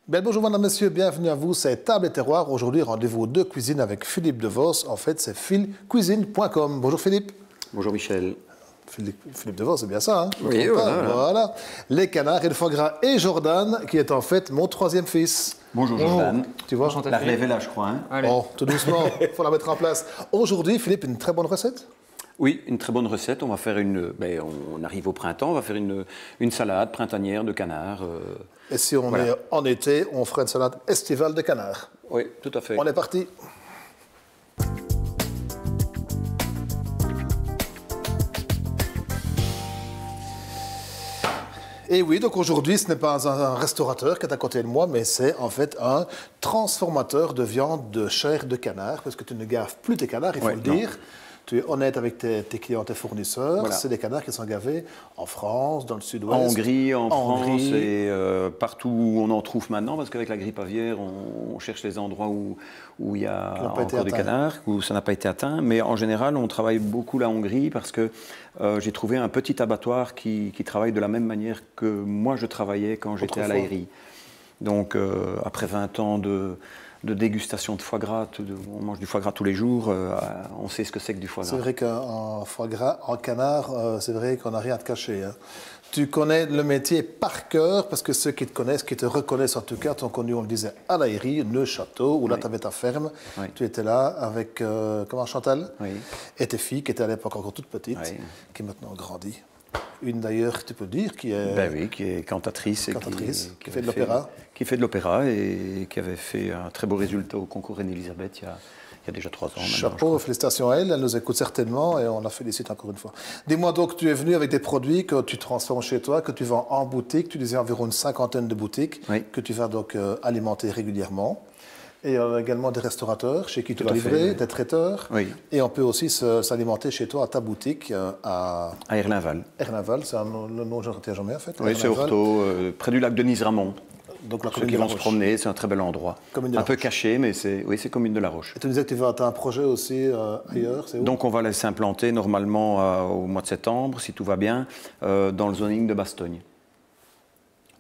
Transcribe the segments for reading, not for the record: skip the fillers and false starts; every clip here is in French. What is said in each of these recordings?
Bien, bonjour madame, messieurs, bienvenue à vous, c'est Table et Terroir. Aujourd'hui, rendez-vous de cuisine avec Philippe Devos. En fait, c'est philcuisine.com. Bonjour Philippe. Bonjour Michel. Philippe Devos, c'est bien ça, hein? Oui, voilà. Les canards et le foie gras et Jordan, qui est en fait mon troisième fils. Bonjour Jordan. Tu vois, la relève est là, je crois. Hein. Oh, tout doucement, il faut la mettre en place. Aujourd'hui, Philippe, une très bonne recette? Oui, une très bonne recette. On va faire on arrive au printemps, on va faire une salade printanière de canard. Et si on est en été, on fera une salade estivale de canard. Oui, tout à fait. On est parti. Et oui, donc aujourd'hui, ce n'est pas un restaurateur qui est à côté de moi, mais c'est en fait un transformateur de viande de chair de canard, parce que tu ne gaves plus tes canards, il faut le dire. Tu es honnête avec tes clients, tes fournisseurs. Voilà. C'est des canards qui sont gavés en France, dans le sud-ouest. En Hongrie, en France et partout où on en trouve maintenant, parce qu'avec la grippe aviaire, on cherche les endroits où il y a encore des canards, où ça n'a pas été atteint. Mais en général, on travaille beaucoup la Hongrie parce que j'ai trouvé un petit abattoir qui travaille de la même manière que moi je travaillais quand j'étais à l'Aérie. Donc après 20 ans de dégustation de foie gras, on mange du foie gras tous les jours, on sait ce que c'est que du foie gras. C'est vrai qu'en foie gras, en canard, c'est vrai qu'on n'a rien à te cacher. Hein. Tu connais le métier par cœur, parce que ceux qui te connaissent, qui te reconnaissent en tout cas, t'ont connu, on le disait, à l'Aérie, Neuchâteau, où là tu avais ta ferme. Oui. Tu étais là avec, comment, Chantal? Oui. Et tes filles, qui étaient à l'époque encore toutes petites, qui maintenant ont grandi. Une d'ailleurs, tu peux dire, qui est... Ben oui, qui est cantatrice. Qui fait de l'opéra. Qui fait de l'opéra et qui avait fait un très beau résultat au concours Reine-Élisabeth il y a déjà 3 ans. Chapeau, félicitations à elle, elle nous écoute certainement et on la félicite encore une fois. Dis-moi donc, tu es venu avec des produits que tu transformes chez toi, que tu vends en boutique, tu disais environ une 50aine de boutiques, que tu vas donc alimenter régulièrement. Et également des restaurateurs chez qui tu vas livrer, des traiteurs. Oui. Et on peut aussi s'alimenter chez toi à ta boutique à Erlinval. Erlinval, c'est le nom que je ne retiens jamais en fait. Oui, c'est Orto, près du lac de Nice-Ramon. Donc la ceux qui vont se promener, c'est un très bel endroit. Un peu caché, mais c'est commune de la Roche. Et tu disais que tu as un projet aussi ailleurs, c'est où? Donc on va laisser implanter normalement au mois de septembre, si tout va bien, dans le zoning de Bastogne.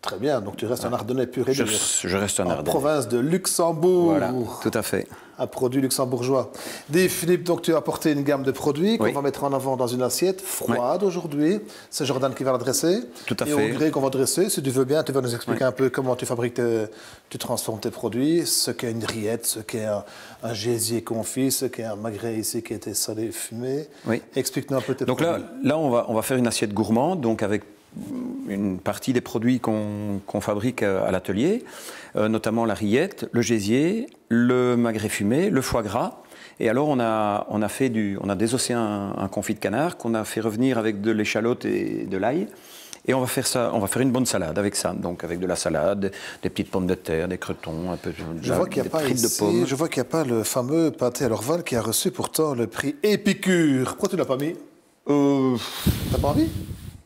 Très bien, donc tu restes un Ardennais pur et dur. Je reste un Ardennais. En province de Luxembourg. Voilà, tout à fait. Un produit luxembourgeois. Dis Philippe, donc tu as apporté une gamme de produits qu'on va mettre en avant dans une assiette froide aujourd'hui. C'est Jordan qui va la dresser. Tout à fait. Et au gré qu'on va dresser, si tu veux bien, tu vas nous expliquer un peu comment tu fabriques, tu transformes tes produits, ce qu'est une rillette, ce qu'est un gésier confit, ce qu'est un magret ici qui était salé, fumé. Oui. Explique-nous un peu tes produits. Donc là on va faire une assiette gourmande, donc avec une partie des produits qu'on fabrique à l'atelier, notamment la rillette, le gésier, le magret fumé, le foie gras. Et alors on a désossé un confit de canard qu'on a fait revenir avec de l'échalote et de l'ail. Et on va faire une bonne salade avec ça, donc avec de la salade, des petites pommes de terre, des cretons, un peu de frites de pommes. Je vois qu'il n'y a pas le fameux pâté à l'Orval qui a reçu pourtant le prix Épicure. Pourquoi tu ne l'as pas mis? T'as pas envie?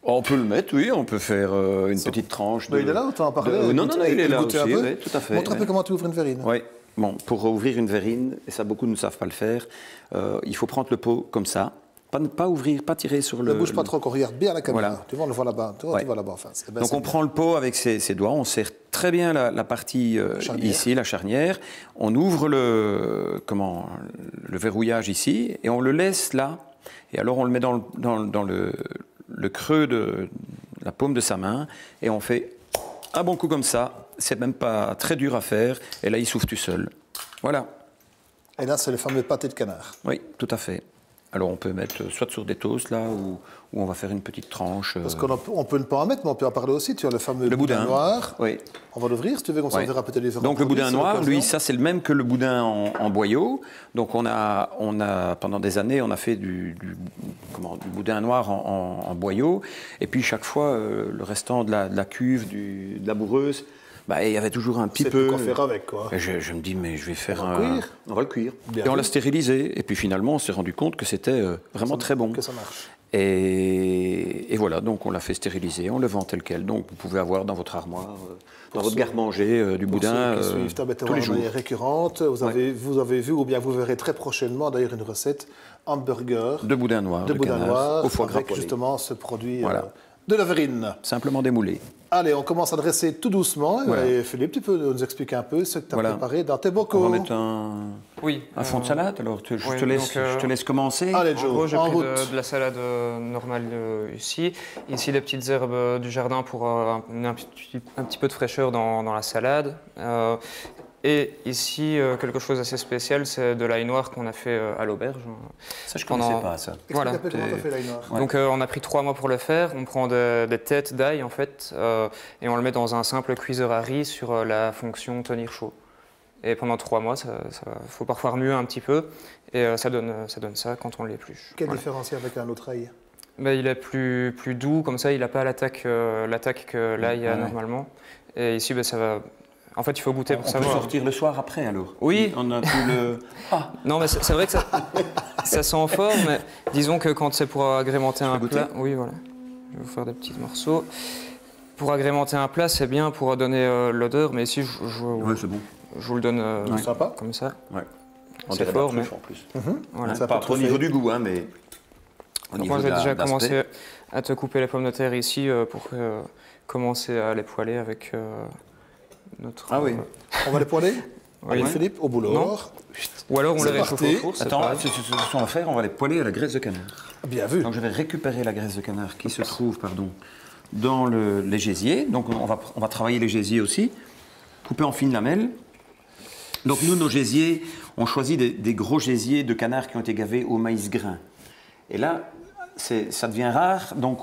On peut le mettre, oui, on peut faire une petite tranche. Il est là, on t'en parlait. Non, il est là aussi, oui, tout à fait. Montre un peu comment tu ouvres une verrine. Oui, bon, pour ouvrir une verrine, et ça beaucoup ne savent pas le faire, il faut prendre le pot comme ça, pas ouvrir, pas tirer sur le... Ne bouge pas trop, qu'on regarde bien la caméra. Voilà. Tu vois, on le voit là-bas, tu vois là-bas en face. Ben, donc on prend le pot avec ses doigts, on serre très bien la partie ici, la charnière, on ouvre le verrouillage ici, et on le laisse là, et alors on le met dans le creux de la paume de sa main et on fait un bon coup comme ça, c'est même pas très dur à faire et là il s'ouvre tout seul. Voilà. Et là c'est le fameux pâté de canard. Oui, tout à fait. Alors on peut mettre soit sur des toasts là ou on va faire une petite tranche. Parce qu'on peut ne pas en mettre, mais on peut en parler aussi. Tu as le fameux boudin noir. Oui. On va l'ouvrir si tu veux qu'on s'en verra peut-être les différents. Donc le boudin noir, lui, ça c'est le même que le boudin en boyau. Donc on a pendant des années on a fait du boudin noir en boyau. Et puis chaque fois le restant de la cuve, de la boureuse. Bah, il y avait toujours un petit peu. C'est quoi faire avec, quoi. Et je me dis, mais je vais faire on va le cuire. Et on l'a stérilisé. Et puis finalement, on s'est rendu compte que c'était vraiment très bon. Que ça marche. Et voilà, donc on l'a fait stériliser, on le vend tel quel. Donc vous pouvez avoir dans votre armoire, dans votre garde-manger du boudin tous les jours. Récurrente. Vous avez vu, ou bien vous verrez très prochainement d'ailleurs une recette hamburger. De boudin noir. De boudin noir. Au foie gras avec justement ce produit de la verrine. Simplement démoulé. Allez, on commence à dresser tout doucement. Voilà. Et Philippe, tu peux nous expliquer un peu ce que tu as préparé dans tes bocaux. On va mettre un fond de salade. Alors, je te laisse commencer. Allez, En Joe, gros, j'ai en pris route. de la salade normale ici. Ici, des petites herbes du jardin pour amener un petit peu de fraîcheur dans la salade. Et ici, quelque chose d'assez spécial, c'est de l'ail noir qu'on a fait à l'auberge. Ça, je ne connaissais pas, ça. Voilà. Explique un peu comment tu as fait l'ail noir. Donc, on a pris 3 mois pour le faire. On prend des têtes d'ail, en fait, et on le met dans un simple cuiseur à riz sur la fonction tenir chaud. Et pendant 3 mois, il faut parfois remuer un petit peu, et ça donne ça quand on l'épluche. Quelle différence avec un autre ail? Ben, il est plus doux, comme ça, il n'a pas l'attaque que l'ail a normalement. Et ici, ben, ça va... En fait, il faut goûter pour savoir. On peut sortir le soir après, alors? Oui. On a tout le... Non, mais c'est vrai que ça sent fort, mais disons que quand c'est pour agrémenter un plat... Oui, voilà. Je vais vous faire des petits morceaux. Pour agrémenter un plat, c'est bien pour donner l'odeur, mais ici, c'est bon. Je vous le donne sympa. comme ça. Ouais. C'est fort, mais... en plus. Voilà. Pas au niveau du goût, hein, mais... Moi, j'ai déjà commencé à te couper les pommes de terre ici pour commencer à les poêler avec notre... Ah oui. On va les poêler? Oui. Philippe, au boulot. Non. Ou alors on les réchauffe au four. Attends, ce qu'on va faire, on va les poêler à la graisse de canard. Bien vu. Donc je vais récupérer la graisse de canard qui se trouve dans les gésiers. Donc on va travailler les gésiers aussi, couper en fines lamelles. Donc nous, nos gésiers, on choisit des gros gésiers de canard qui ont été gavés au maïs grain. Et là, ça devient rare, donc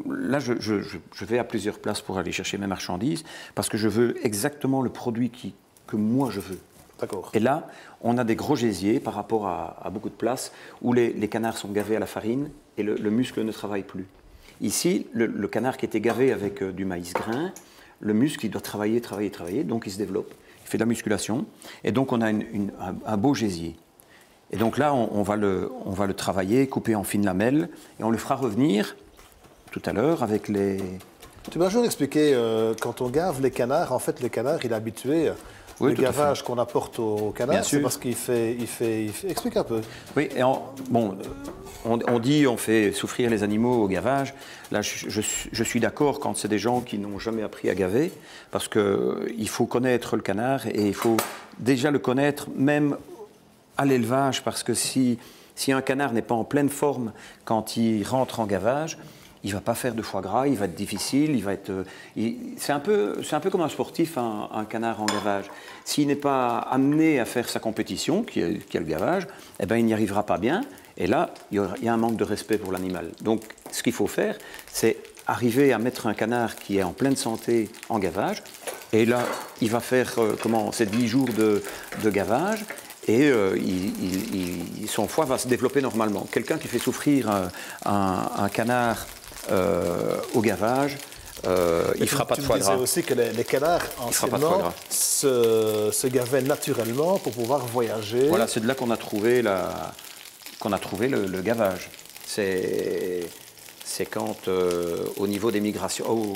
là je vais à plusieurs places pour aller chercher mes marchandises, parce que je veux exactement le produit que moi je veux. D'accord. Et là, on a des gros gésiers par rapport à beaucoup de places où les canards sont gavés à la farine et le muscle ne travaille plus. Ici, le canard qui était gavé avec du maïs grain, le muscle il doit travailler, donc il se développe, il fait de la musculation, et donc on a un beau gésier. Et donc là, on va le travailler, couper en fines lamelles, et on le fera revenir tout à l'heure avec les... Tu m'as toujours expliqué, quand on gave les canards, en fait, le canard, il est habitué... Oui, le gavage qu'on apporte au canard, c'est parce qu'il fait... Explique un peu. Oui, et on fait souffrir les animaux au gavage. Là, je suis d'accord quand c'est des gens qui n'ont jamais appris à gaver, parce qu'il faut connaître le canard, et il faut déjà le connaître même à l'élevage, parce que si un canard n'est pas en pleine forme quand il rentre en gavage, il ne va pas faire de foie gras, il va être difficile, c'est un peu comme un sportif, un canard en gavage. S'il n'est pas amené à faire sa compétition, qui est le gavage, eh ben, il n'y arrivera pas bien. Et là, il y a un manque de respect pour l'animal. Donc, ce qu'il faut faire, c'est arriver à mettre un canard qui est en pleine santé en gavage. Et là, il va faire ces 10 jours de gavage. Et son foie va se développer normalement. Quelqu'un qui fait souffrir un canard au gavage, il ne fera pas de foie gras. Tu disais aussi que les canards, anciennement, se gavaient naturellement pour pouvoir voyager. Voilà, c'est de là qu'on a trouvé le gavage. C'est quand, au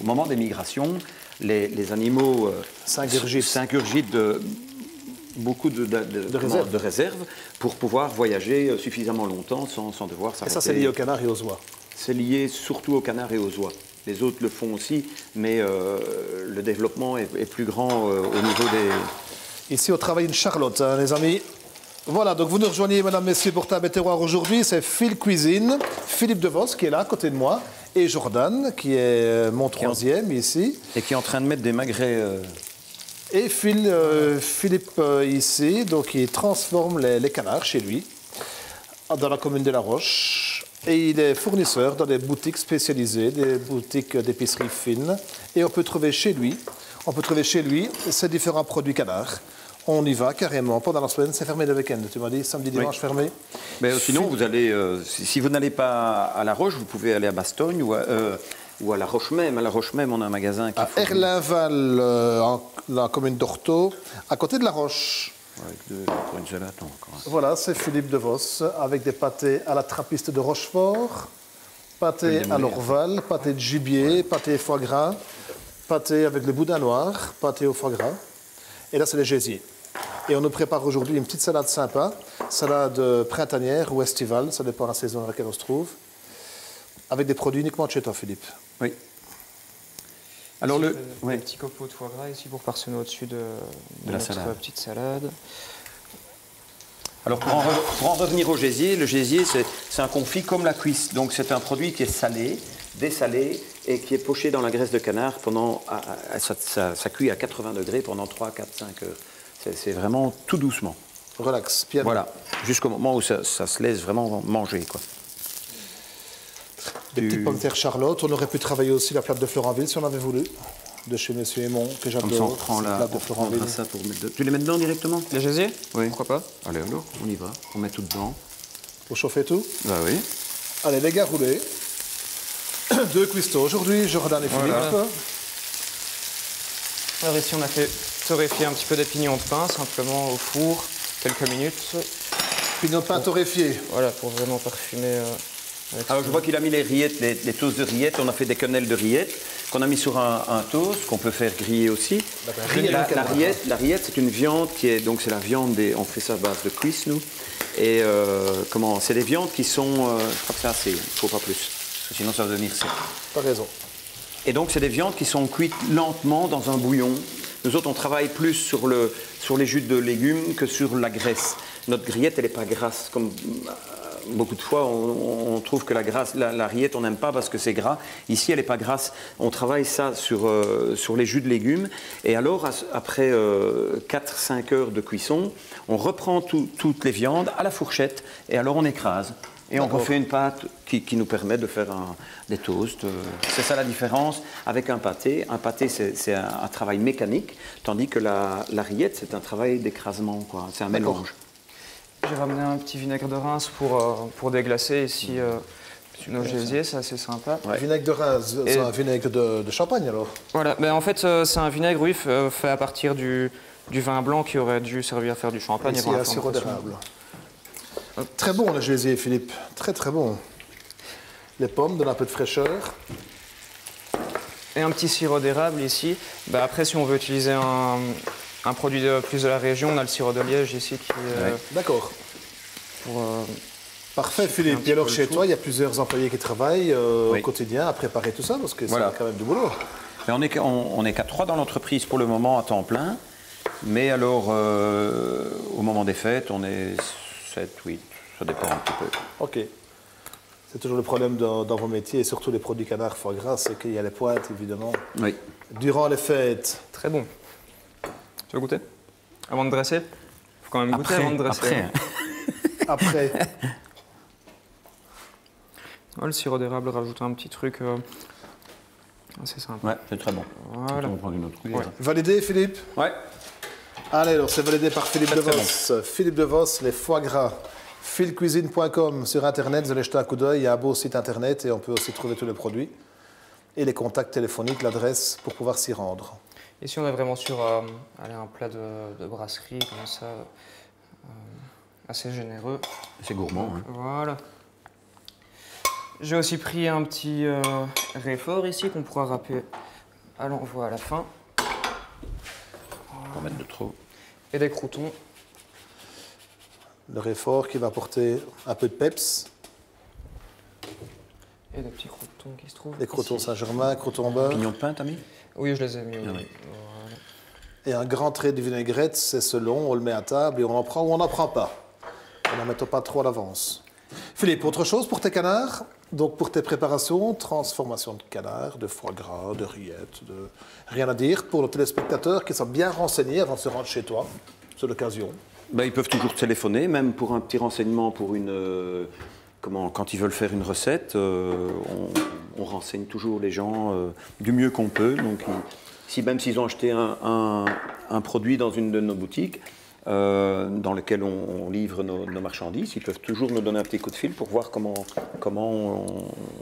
moment des migrations, les animaux s'ingurgitent de beaucoup de réserves pour pouvoir voyager suffisamment longtemps sans devoir s'arrêter. Et ça, c'est lié aux canards et aux oies? C'est lié surtout aux canards et aux oies. Les autres le font aussi, mais le développement est plus grand au niveau des... Ici, on travaille une charlotte, hein, les amis. Voilà, donc vous nous rejoignez, mesdames, messieurs, pour Table et Terroir aujourd'hui. C'est Phil Cuisine, Philippe Devos qui est là, à côté de moi, et Jordan, qui est mon troisième ici. Et qui est en train de mettre des magrets... Et Philippe ici, donc il transforme les canards chez lui, dans la commune de La Roche. Et il est fournisseur dans des boutiques spécialisées, des boutiques d'épicerie fine. Et on peut trouver chez lui ces différents produits canards. On y va carrément. Pendant la semaine, c'est fermé le week-end. Tu m'as dit samedi, dimanche fermé. Mais sinon, vous allez, si vous n'allez pas à La Roche, vous pouvez aller à Bastogne ou à La Roche même. À La Roche même, on a un magasin qui... À Erlinval, dans la commune d'Orto, à côté de La Roche. Avec pour une salade encore. Voilà, c'est Philippe Devos, avec des pâtés à la trappiste de Rochefort, pâtés à l'Orval, pâtés de gibier, pâtés foie gras, pâtés avec le boudin noir, pâtés au foie gras. Et là, c'est les gésiers. Et on nous prépare aujourd'hui une petite salade sympa, salade printanière ou estivale, ça dépend de la saison dans laquelle on se trouve, avec des produits uniquement de chez toi, Philippe. Oui. Alors le petit copeaux de foie gras ici pour parsemer au-dessus de la petite salade. Alors pour en revenir au gésier, le gésier c'est un confit comme la cuisse. Donc c'est un produit qui est salé, dessalé et qui est poché dans la graisse de canard pendant, ça cuit à 80 degrés pendant 3, 4, 5 heures. C'est vraiment tout doucement. Relax, piano. Voilà, jusqu'au moment où ça se laisse vraiment manger, quoi. Des petites pommes de terre Charlotte. On aurait pu travailler aussi la plate de Florenville si on avait voulu. De chez Monsieur Aymon, que j'adore. Comme ça, on prend la plate de Florenville. Ça pour mettre Tu les mets dedans directement? Les gésiers? Oui. Pourquoi pas? Allez, alors, on y va. On met tout dedans. Pour chauffer tout? Bah oui. Allez, les gars, roulez. 2 cuistots. Aujourd'hui, Jordan et Philippe. Voilà. Alors ici, on a fait torréfier un petit peu des pignons de pain, simplement au four, quelques minutes. Pignons de pain torréfiés. Voilà, pour vraiment parfumer. Alors je vois qu'il a mis les rillettes, les toasts de rillettes. On a fait des quenelles de rillettes qu'on a mis sur un toast, qu'on peut faire griller aussi. La rillette, c'est une viande qui est, donc c'est la viande, on fait ça à base de cuisse, nous. Et c'est des viandes qui sont, je crois que c'est assez, il ne faut pas plus, parce que sinon ça va devenir sec. T'as raison. Et donc c'est des viandes qui sont cuites lentement dans un bouillon. Nous autres, on travaille plus sur les jus de légumes que sur la graisse. Notre grillette, elle n'est pas grasse, comme beaucoup de fois, on trouve que la rillette, on n'aime pas parce que c'est gras. Ici, elle n'est pas grasse. On travaille ça sur les jus de légumes. Et alors, après 4-5 heures de cuisson, on reprend toutes les viandes à la fourchette et alors on écrase. Et on refait une pâte qui nous permet de faire des toasts. C'est ça la différence avec un pâté. Un pâté, c'est un travail mécanique, tandis que la rillette, c'est un travail d'écrasement, quoi. C'est un mélange. J'ai ramené un petit vinaigre de Reims pour déglacer ici nos gésiers, c'est assez sympa. Ouais. Vinaigre de Reims, c'est un vinaigre de champagne alors? Voilà, en fait c'est un vinaigre oui, fait à partir du vin blanc qui aurait dû servir à faire du champagne. Ici, un sirop d'érable. Très bon le gésier, Philippe, très très bon. Les pommes donnent un peu de fraîcheur. Et un petit sirop d'érable ici. Après, si on veut utiliser un produit plus de la région, on a le sirop de liège ici qui D'accord. Parfait, Philippe. Et alors, chez toi, il y a plusieurs employés qui travaillent au quotidien à préparer tout ça, parce que c'est quand même du boulot. Mais on n'est qu'à 3 dans l'entreprise pour le moment à temps plein. Mais alors, au moment des fêtes, on est 7, 8, ça dépend un petit peu. OK. C'est toujours le problème dans vos métiers, et surtout les produits canards foie gras, c'est qu'il y a les pointes, évidemment. Oui. Durant les fêtes. Très bon. Tu veux goûter? Avant de dresser? Il faut quand même goûter avant de dresser. Après. Le sirop d'érable rajoute un petit truc assez sympa. Ouais, c'est très bon. Voilà. On va prendre une autre cuillère. Validé, Philippe? Ouais. Allez, alors c'est validé par Philippe Devos. Bon. Philippe Devos, les foie gras. Philcuisine.com sur Internet, vous allez jeter un coup d'œil. Il y a un beau site Internet et on peut aussi trouver tous les produits. Et les contacts téléphoniques, l'adresse pour pouvoir s'y rendre. Ici, on est vraiment sur un plat de brasserie, comme ça, assez généreux. C'est gourmand. Donc, voilà. J'ai aussi pris un petit réfort ici qu'on pourra râper à l'envoi à la fin. Pour mettre de trop. Et des croûtons. Le réfort qui va apporter un peu de peps. Et des petits croûtons qui se trouvent. Des croûtons Saint-Germain, croûtons beurre. Pignons de pain, t'as mis? Oui, je les ai mis. Ah, oui. Voilà. Et un grand trait de vinaigrette, c'est selon, on le met à table et on en prend ou on n'en prend pas. On n'en met pas trop à l'avance. Philippe, autre chose pour tes canards? Donc pour tes préparations, transformation de canard, de foie gras, de rillettes, rien à dire pour nos téléspectateurs qui sont bien renseignés avant de se rendre chez toi, c'est l'occasion. Ils peuvent toujours téléphoner, même pour un petit renseignement, pour quand ils veulent faire une recette, on renseigne toujours les gens du mieux qu'on peut. Donc, même s'ils ont acheté un produit dans une de nos boutiques, dans lequel on livre nos marchandises, ils peuvent toujours nous donner un petit coup de fil pour voir comment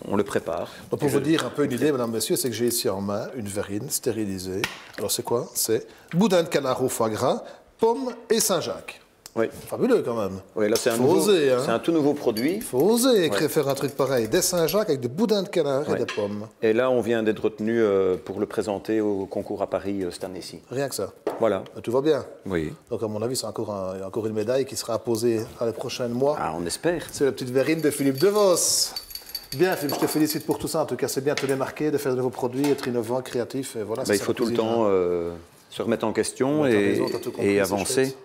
on le prépare. Donc pour vous dire un peu une idée, mesdames, messieurs, c'est que j'ai ici en main une verrine stérilisée. Alors c'est quoi? C'est boudin de canard au foie gras, pommes et Saint-Jacques. Oui. Fabuleux quand même. Oui, là c'est un tout nouveau produit. Il faut oser faire un truc pareil. Des Saint-Jacques avec du boudin de canard et des pommes. Et là, on vient d'être retenu pour le présenter au concours à Paris cette année-ci. Rien que ça. Voilà. Tout va bien. Oui. Donc à mon avis, c'est encore une médaille qui sera apposée dans les prochains mois. Ah, on espère. C'est la petite verrine de Philippe Devos. Bien, Philippe, je te félicite pour tout ça. En tout cas, c'est bien de te démarquer, de faire de nouveaux produits, être innovant, créatif. Et voilà, il faut tout le temps se remettre en question et avancer.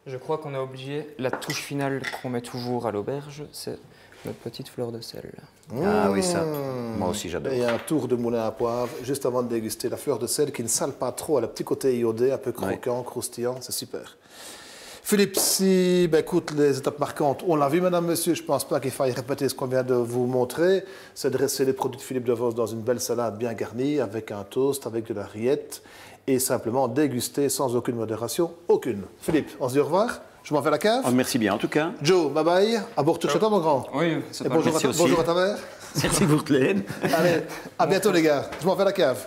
Je crois qu'on a oublié la touche finale qu'on met toujours à l'auberge, c'est notre petite fleur de sel. Ah oui, ça, moi aussi j'adore. Et un tour de moulin à poivre, juste avant de déguster la fleur de sel qui ne sale pas trop, elle a le petit côté iodé, un peu croquant, croustillant, c'est super. Philippe, si, écoute, les étapes marquantes, on l'a vu, madame, monsieur, je ne pense pas qu'il faille répéter ce qu'on vient de vous montrer. C'est dresser les produits de Philippe de Vos dans une belle salade bien garnie, avec un toast, avec de la rillette, et simplement déguster sans aucune modération, aucune. Philippe, on se dit au revoir. Je m'en vais à la cave. Oh, merci bien, en tout cas. Joe, bye bye. À bord tout mon grand. Oui, c'est pas bonjour à ta mère. Merci pour l'aide. Allez, à bientôt, les gars. Je m'en vais à la cave.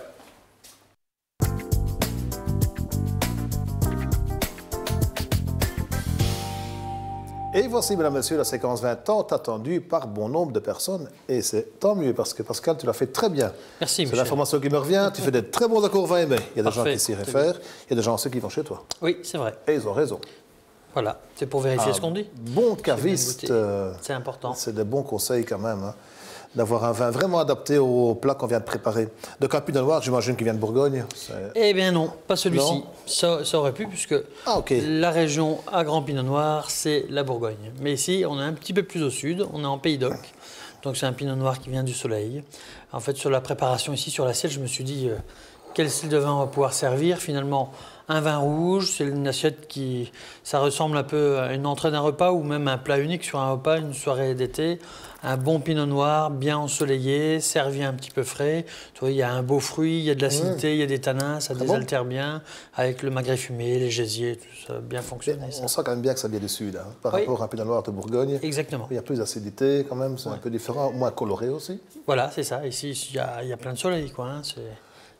Et voici, mesdames, messieurs, la séquence 20 tant attendue par bon nombre de personnes. Et c'est tant mieux, parce que Pascal, tu l'as fait très bien. Merci, Michel. C'est l'information qui me revient. Tu fais des très bons accords 20 aimés. Il y a des gens qui s'y réfèrent. Il y a des gens aussi qui vont chez toi. Oui, c'est vrai. Et ils ont raison. Voilà, c'est pour vérifier ce qu'on dit. Bon caviste. C'est important. C'est des bons conseils quand même. Hein, d'avoir un vin vraiment adapté au plat qu'on vient de préparer. Donc un pinot noir, j'imagine qu'il vient de Bourgogne. Eh bien non, pas celui-ci. Ça aurait pu, puisque la région à Grand Pinot Noir, c'est la Bourgogne. Mais ici, on est un petit peu plus au sud, on est en Pays d'Oc. Donc c'est un pinot noir qui vient du soleil. En fait, sur la préparation ici, sur l'assiette, je me suis dit, quel style de vin on va pouvoir servir? Finalement, un vin rouge, c'est une assiette qui... Ça ressemble un peu à une entrée d'un repas ou même un plat unique sur un repas, une soirée d'été. Un bon pinot noir, bien ensoleillé, servi un petit peu frais. Tu vois, il y a un beau fruit, il y a de l'acidité, il y a des tanins, ça désaltère bien. Avec le magret fumé, les gésiers, tout ça, bien fonctionné. On sent quand même bien que ça vient du sud, hein, par rapport à un pinot noir de Bourgogne. Exactement. Il y a plus d'acidité quand même, c'est un peu différent, moins coloré aussi. Voilà, c'est ça. Ici, il y a plein de soleil, quoi. Hein.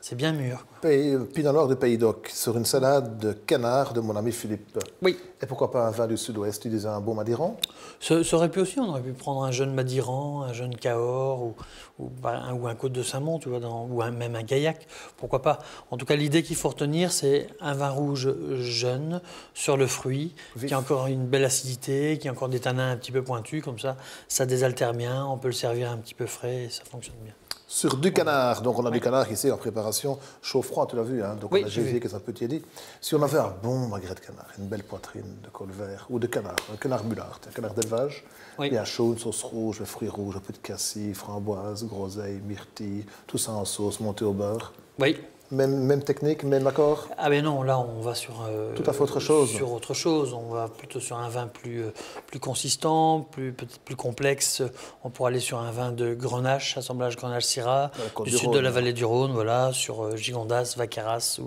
C'est bien mûr. Pinot noir de Pays d'Oc, sur une salade de canard de mon ami Philippe. Oui. Et pourquoi pas un vin du sud-ouest? Tu disais un bon Madiran? Ça aurait pu aussi, on aurait pu prendre un jeune Madiran, un jeune Cahors ou un Côte de Saint-Mont, tu vois, même un Gaillac. Pourquoi pas? En tout cas, l'idée qu'il faut retenir, c'est un vin rouge jeune, sur le fruit, qui a encore une belle acidité, qui a encore des tanins un petit peu pointus, comme ça désaltère bien, on peut le servir un petit peu frais et ça fonctionne bien. Sur du canard, donc on a du canard ici en préparation, chaud-froid, tu l'as vu, hein, donc on a gésier qui est un peu tiédi. Si on avait un bon magret de canard, une belle poitrine de colvert, ou de canard, un canard mulard, un canard d'élevage, bien chaud, une sauce rouge, un fruit rouge, un peu de cassis, framboise, groseille, myrtille, tout ça en sauce, monté au beurre. Oui. Même technique, même accord? Ah ben non, là on va sur... tout à fait autre chose. Sur autre chose, on va plutôt sur un vin plus consistant, peut-être plus complexe. On pourrait aller sur un vin de Grenache, assemblage Grenache-Syrah, du sud de la vallée du Rhône, voilà, sur Gigondas, Vaqueras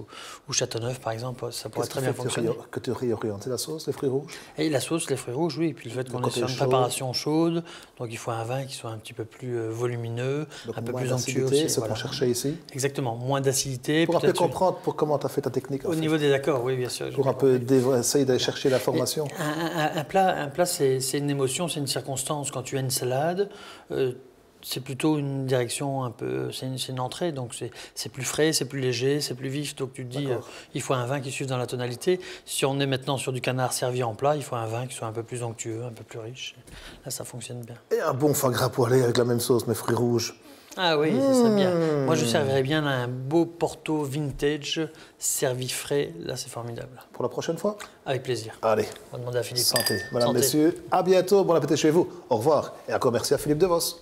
ou Châteauneuf par exemple, ça pourrait très bien fonctionner. Que tu réorientes la sauce, les fruits rouges? Et la sauce, les fruits rouges, oui, et puis le fait qu'on est sur une préparation chaude, donc il faut un vin qui soit un petit peu plus volumineux, donc un peu plus onctueux aussi. C'est ce qu'on cherchait ici? Exactement, moins d'acidité. Pour un peu comprendre comment tu as fait ta technique. Au niveau des accords, oui, bien sûr. Pour un peu essayer d'aller chercher l'information. Un plat c'est une émotion, c'est une circonstance. Quand tu as une salade, c'est plutôt une direction un peu... C'est une entrée, donc c'est plus frais, c'est plus léger, c'est plus vif. Donc tu te dis, il faut un vin qui suive dans la tonalité. Si on est maintenant sur du canard servi en plat, il faut un vin qui soit un peu plus onctueux, un peu plus riche. Là, ça fonctionne bien. Et un bon foie gras poêlé avec la même sauce, mais fruits rouges. Ah oui, c'est ça bien. Moi, je servirais bien un beau Porto vintage, servi frais. Là, c'est formidable. Pour la prochaine fois? Avec plaisir. Allez. On va demander à Philippe. Santé. Madame, messieurs, à bientôt. Bon appétit chez vous. Au revoir. Et encore merci à Philippe de Vos.